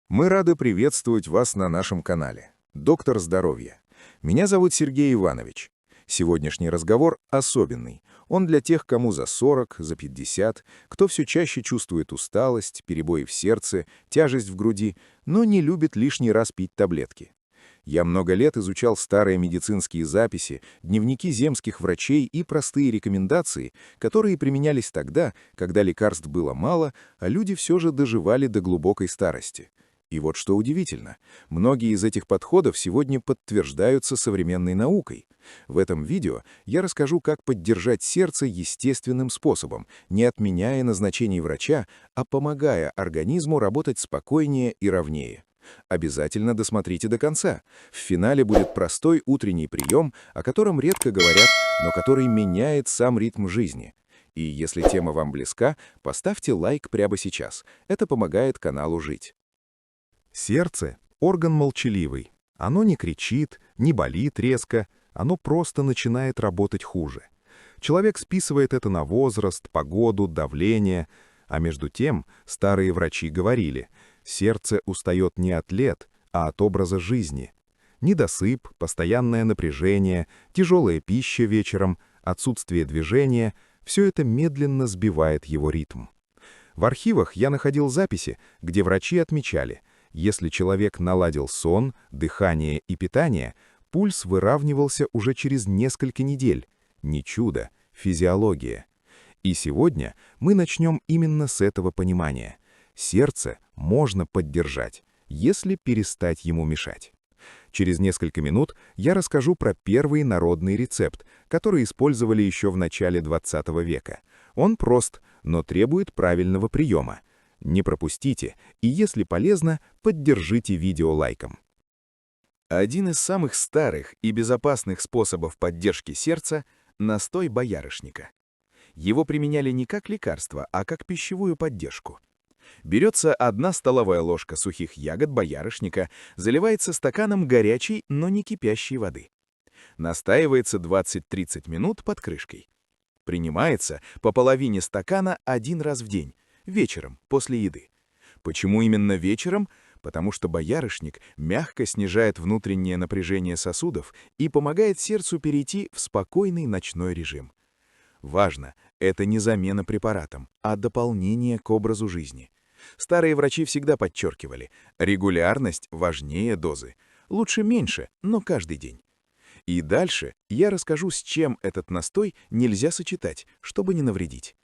Мы рады приветствовать вас на нашем канале «Доктор здоровья». Меня зовут Сергей Иванович. Сегодняшний разговор особенный. Он для тех, кому за 40, за 50, кто все чаще чувствует усталость, перебои в сердце, тяжесть в груди, но не любит лишний раз пить таблетки. Я много лет изучал старые медицинские записи, дневники земских врачей и простые рекомендации, которые применялись тогда, когда лекарств было мало, а люди все же доживали до глубокой старости. И вот что удивительно, многие из этих подходов сегодня подтверждаются современной наукой. В этом видео я расскажу, как поддержать сердце естественным способом, не отменяя назначений врача, а помогая организму работать спокойнее и ровнее. Обязательно досмотрите до конца. В финале будет простой утренний прием, о котором редко говорят, но который меняет сам ритм жизни. И если тема вам близка, поставьте лайк прямо сейчас. Это помогает каналу жить. Сердце – орган молчаливый. Оно не кричит, не болит резко, оно просто начинает работать хуже. Человек списывает это на возраст, погоду, давление. А между тем старые врачи говорили, сердце устает не от лет, а от образа жизни. Недосып, постоянное напряжение, тяжелая пища вечером, отсутствие движения – все это медленно сбивает его ритм. В архивах я находил записи, где врачи отмечали, если человек наладил сон, дыхание и питание, пульс выравнивался уже через несколько недель. Не чудо, физиология. И сегодня мы начнем именно с этого понимания. Сердце можно поддержать, если перестать ему мешать. Через несколько минут я расскажу про первый народный рецепт, который использовали еще в начале 20 века. Он прост, но требует правильного приема. Не пропустите, и если полезно, поддержите видео лайком. Один из самых старых и безопасных способов поддержки сердца – настой боярышника. Его применяли не как лекарство, а как пищевую поддержку. Берется 1 столовая ложка сухих ягод боярышника, заливается стаканом горячей, но не кипящей воды. Настаивается 20-30 минут под крышкой. Принимается по половине стакана 1 раз в день, вечером, после еды. Почему именно вечером? Потому что боярышник мягко снижает внутреннее напряжение сосудов и помогает сердцу перейти в спокойный ночной режим. Важно, это не замена препаратам, а дополнение к образу жизни. Старые врачи всегда подчеркивали, регулярность важнее дозы. Лучше меньше, но каждый день. И дальше я расскажу, с чем этот настой нельзя сочетать, чтобы не навредить.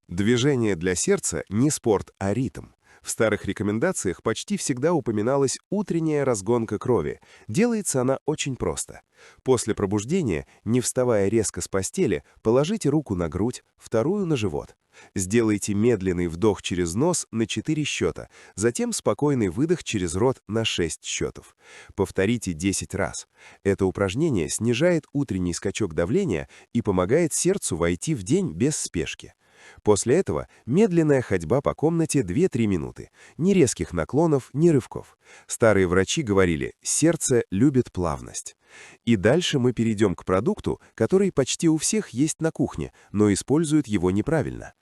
Движение для сердца не спорт, а ритм. В старых рекомендациях почти всегда упоминалась утренняя разгонка крови. Делается она очень просто. После пробуждения, не вставая резко с постели, положите руку на грудь, вторую на живот. Сделайте медленный вдох через нос на 4 счета, затем спокойный выдох через рот на 6 счетов. Повторите 10 раз. Это упражнение снижает утренний скачок давления и помогает сердцу войти в день без спешки. После этого медленная ходьба по комнате 2-3 минуты. Ни резких наклонов, ни рывков. Старые врачи говорили, сердце любит плавность. И дальше мы перейдем к продукту, который почти у всех есть на кухне, но используют его неправильно.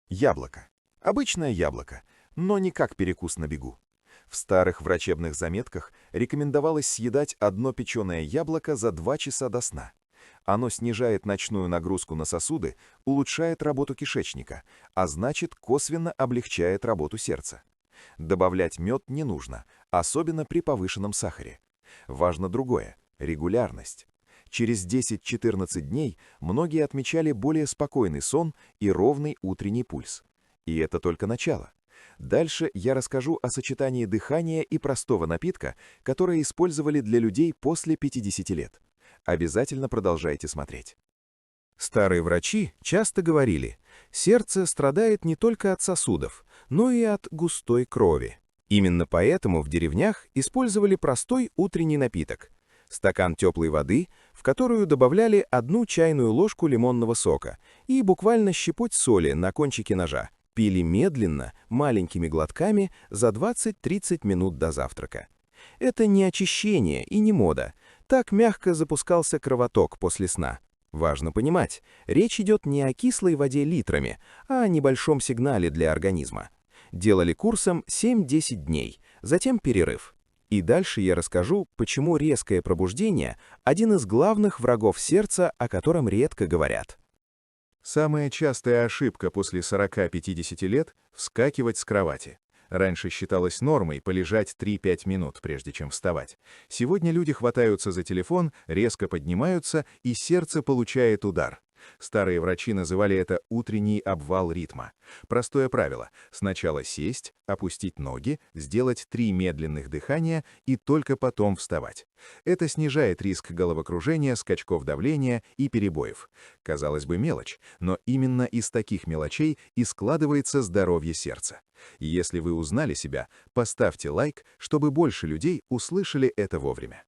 Яблоко. Обычное яблоко, но не как перекус на бегу. В старых врачебных заметках рекомендовалось съедать 1 печеное яблоко за 2 часа до сна. Оно снижает ночную нагрузку на сосуды, улучшает работу кишечника, а значит, косвенно облегчает работу сердца. Добавлять мед не нужно, особенно при повышенном сахаре. Важно другое – регулярность. Через 10-14 дней многие отмечали более спокойный сон и ровный утренний пульс. И это только начало. Дальше я расскажу о сочетании дыхания и простого напитка, которое использовали для людей после 50 лет. Обязательно продолжайте смотреть. Старые врачи часто говорили, сердце страдает не только от сосудов, но и от густой крови. Именно поэтому в деревнях использовали простой утренний напиток. Стакан теплой воды, в которую добавляли 1 чайную ложку лимонного сока и буквально щепоть соли на кончике ножа. Пили медленно, маленькими глотками за 20-30 минут до завтрака. Это не очищение и не мода. Так мягко запускался кровоток после сна. Важно понимать, речь идет не о кислой воде литрами, а о небольшом сигнале для организма. Делали курсом 7-10 дней, затем перерыв. И дальше я расскажу, почему резкое пробуждение– один из главных врагов сердца, о котором редко говорят. Самая частая ошибка после 40-50 лет– вскакивать с кровати. Раньше считалось нормой полежать 3-5 минут, прежде чем вставать. Сегодня люди хватаются за телефон, резко поднимаются, и сердце получает удар. Старые врачи называли это утренний обвал ритма. Простое правило– сначала сесть, опустить ноги, сделать 3 медленных дыхания и только потом вставать. Это снижает риск головокружения, скачков давления и перебоев. Казалось бы, мелочь, но именно из таких мелочей и складывается здоровье сердца. Если вы узнали себя, поставьте лайк, чтобы больше людей услышали это вовремя.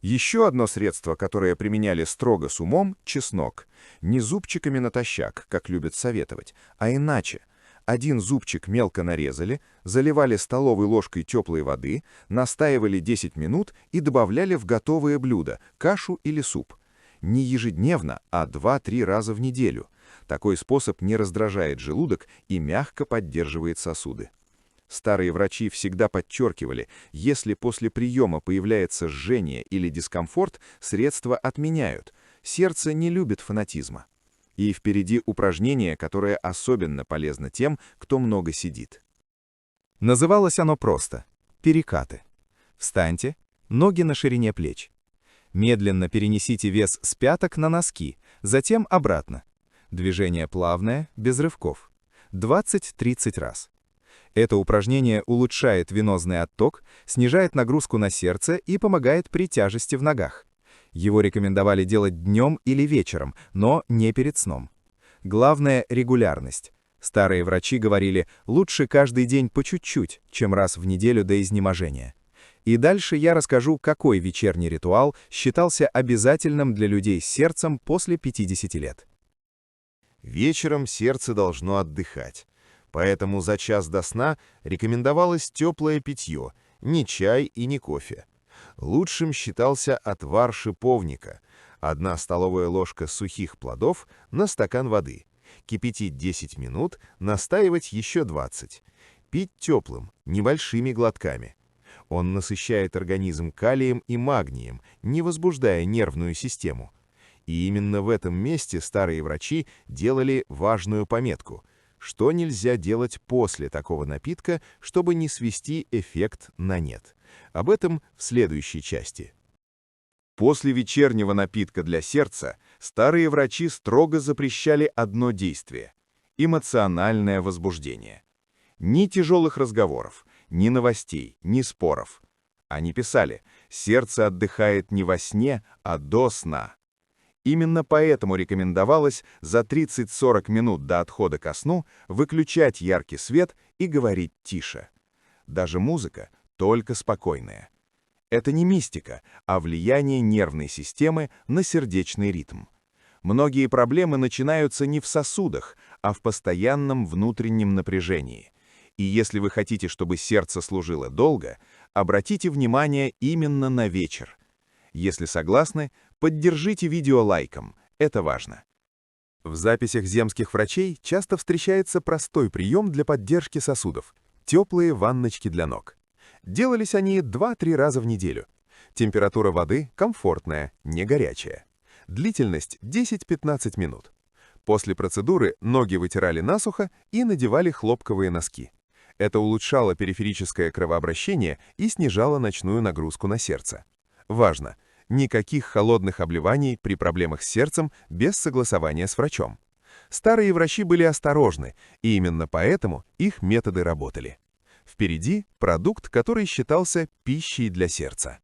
Еще одно средство, которое применяли строго с умом– чеснок. Не зубчиками натощак, как любят советовать, а иначе. Один зубчик мелко нарезали, заливали столовой ложкой теплой воды, настаивали 10 минут и добавляли в готовое блюдо, кашу или суп. Не ежедневно, а 2-3 раза в неделю. Такой способ не раздражает желудок и мягко поддерживает сосуды. Старые врачи всегда подчеркивали, если после приема появляется жжение или дискомфорт, средства отменяют. Сердце не любит фанатизма. И впереди упражнение, которое особенно полезно тем, кто много сидит. Называлось оно просто – перекаты. Встаньте, ноги на ширине плеч. Медленно перенесите вес с пяток на носки, затем обратно. Движение плавное, без рывков. 20-30 раз. Это упражнение улучшает венозный отток, снижает нагрузку на сердце и помогает при тяжести в ногах. Его рекомендовали делать днем или вечером, но не перед сном. Главное – регулярность. Старые врачи говорили, лучше каждый день по чуть-чуть, чем раз в неделю до изнеможения. И дальше я расскажу, какой вечерний ритуал считался обязательным для людей с сердцем после 50 лет. Вечером сердце должно отдыхать. Поэтому за час до сна рекомендовалось теплое питье, не чай и не кофе. Лучшим считался отвар шиповника, 1 столовая ложка сухих плодов на стакан воды, кипятить 10 минут, настаивать еще 20. Пить теплым, небольшими глотками. Он насыщает организм калием и магнием, не возбуждая нервную систему. И именно в этом месте старые врачи делали важную пометку – что нельзя делать после такого напитка, чтобы не свести эффект на нет. Об этом в следующей части. После вечернего напитка для сердца старые врачи строго запрещали одно действие – эмоциональное возбуждение. Ни тяжелых разговоров, ни новостей, ни споров. Они писали, сердце отдыхает не во сне, а до сна. Именно поэтому рекомендовалось за 30-40 минут до отхода ко сну выключать яркий свет и говорить тише. Даже музыка только спокойная. Это не мистика, а влияние нервной системы на сердечный ритм. Многие проблемы начинаются не в сосудах, а в постоянном внутреннем напряжении. И если вы хотите, чтобы сердце служило долго, обратите внимание именно на вечер. Если согласны, поддержите видео лайком, это важно. В записях земских врачей часто встречается простой прием для поддержки сосудов – теплые ванночки для ног. Делались они 2-3 раза в неделю. Температура воды комфортная, не горячая. Длительность 10-15 минут. После процедуры ноги вытирали насухо и надевали хлопковые носки. Это улучшало периферическое кровообращение и снижало ночную нагрузку на сердце. Важно! Никаких холодных обливаний при проблемах с сердцем без согласования с врачом. Старые врачи были осторожны, и именно поэтому их методы работали. Впереди продукт, который считался пищей для сердца.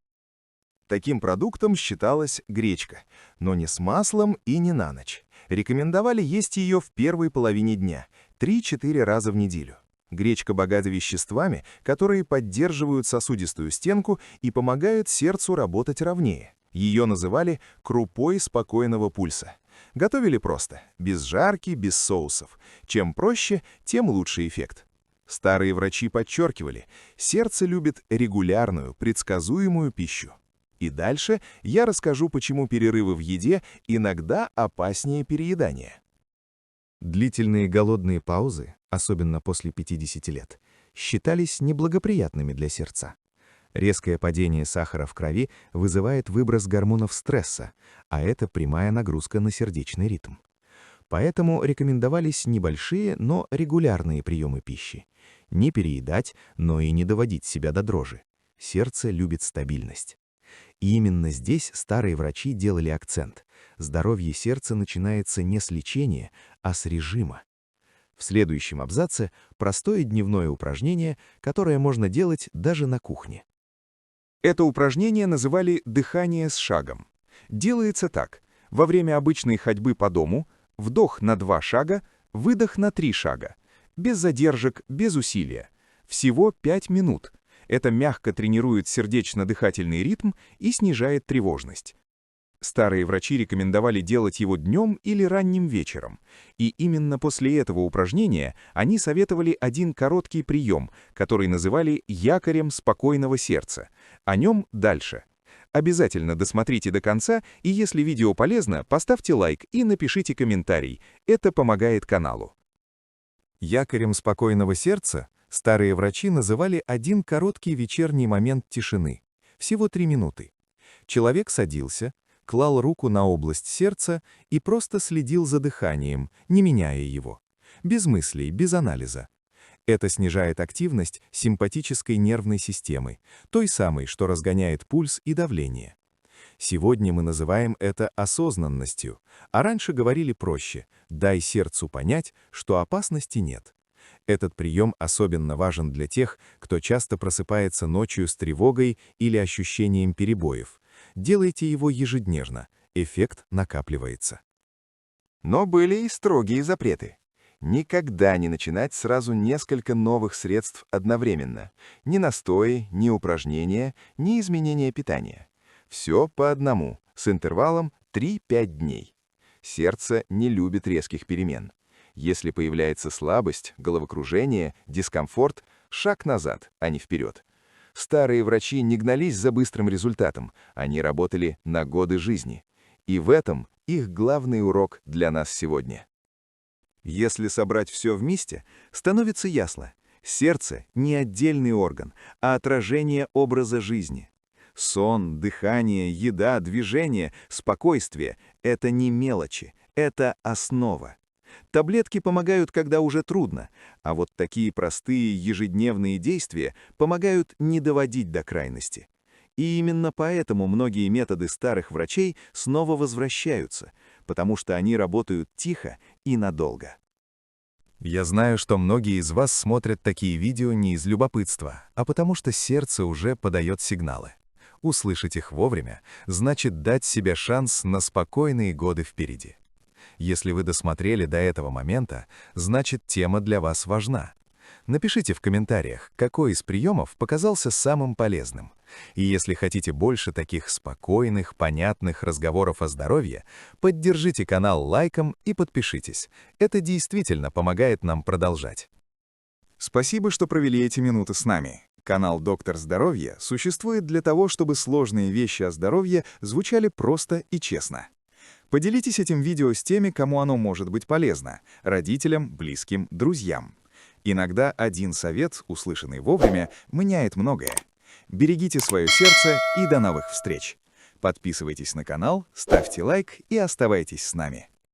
Таким продуктом считалась гречка, но не с маслом и не на ночь. Рекомендовали есть ее в первой половине дня, 3-4 раза в неделю. Гречка богата веществами, которые поддерживают сосудистую стенку и помогают сердцу работать ровнее. Ее называли крупой спокойного пульса. Готовили просто, без жарки, без соусов. Чем проще, тем лучше эффект. Старые врачи подчеркивали, сердце любит регулярную, предсказуемую пищу. И дальше я расскажу, почему перерывы в еде иногда опаснее переедания. Длительные голодные паузы, особенно после 50 лет, считались неблагоприятными для сердца. Резкое падение сахара в крови вызывает выброс гормонов стресса, а это прямая нагрузка на сердечный ритм. Поэтому рекомендовались небольшие, но регулярные приемы пищи. Не переедать, но и не доводить себя до дрожи. Сердце любит стабильность. И именно здесь старые врачи делали акцент. Здоровье сердца начинается не с лечения, а с режима. В следующем абзаце простое дневное упражнение, которое можно делать даже на кухне. Это упражнение называли «дыхание с шагом». Делается так. Во время обычной ходьбы по дому вдох на 2 шага, выдох на 3 шага. Без задержек, без усилия. Всего 5 минут. Это мягко тренирует сердечно-дыхательный ритм и снижает тревожность. Старые врачи рекомендовали делать его днем или ранним вечером. И именно после этого упражнения они советовали один короткий прием, который называли «якорем спокойного сердца». О нем дальше. Обязательно досмотрите до конца, и если видео полезно, поставьте лайк и напишите комментарий. Это помогает каналу. Якорем спокойного сердца старые врачи называли один короткий вечерний момент тишины. Всего 3 минуты. Человек садился, клал руку на область сердца и просто следил за дыханием, не меняя его. Без мыслей, без анализа. Это снижает активность симпатической нервной системы, той самой, что разгоняет пульс и давление. Сегодня мы называем это осознанностью, а раньше говорили проще «дай сердцу понять, что опасности нет». Этот прием особенно важен для тех, кто часто просыпается ночью с тревогой или ощущением перебоев. Делайте его ежедневно, эффект накапливается. Но были и строгие запреты. Никогда не начинать сразу несколько новых средств одновременно. Ни настои, ни упражнения, ни изменения питания. Все по одному, с интервалом 3-5 дней. Сердце не любит резких перемен. Если появляется слабость, головокружение, дискомфорт, шаг назад, а не вперед. Старые врачи не гнались за быстрым результатом, они работали на годы жизни. И в этом их главный урок для нас сегодня. Если собрать все вместе, становится ясно. Сердце не отдельный орган, а отражение образа жизни. Сон, дыхание, еда, движение, спокойствие — это не мелочи, это основа. Таблетки помогают, когда уже трудно, а вот такие простые ежедневные действия помогают не доводить до крайности. И именно поэтому многие методы старых врачей снова возвращаются, потому что они работают тихо и надолго. Я знаю, что многие из вас смотрят такие видео не из любопытства, а потому что сердце уже подает сигналы. Услышать их вовремя значит дать себе шанс на спокойные годы впереди. Если вы досмотрели до этого момента, значит, тема для вас важна. Напишите в комментариях, какой из приемов показался самым полезным. И если хотите больше таких спокойных, понятных разговоров о здоровье, поддержите канал лайком и подпишитесь. Это действительно помогает нам продолжать. Спасибо, что провели эти минуты с нами. Канал «Доктор Здоровья» существует для того, чтобы сложные вещи о здоровье звучали просто и честно. Поделитесь этим видео с теми, кому оно может быть полезно – родителям, близким, друзьям. Иногда один совет, услышанный вовремя, меняет многое. Берегите свое сердце и до новых встреч. Подписывайтесь на канал, ставьте лайк и оставайтесь с нами.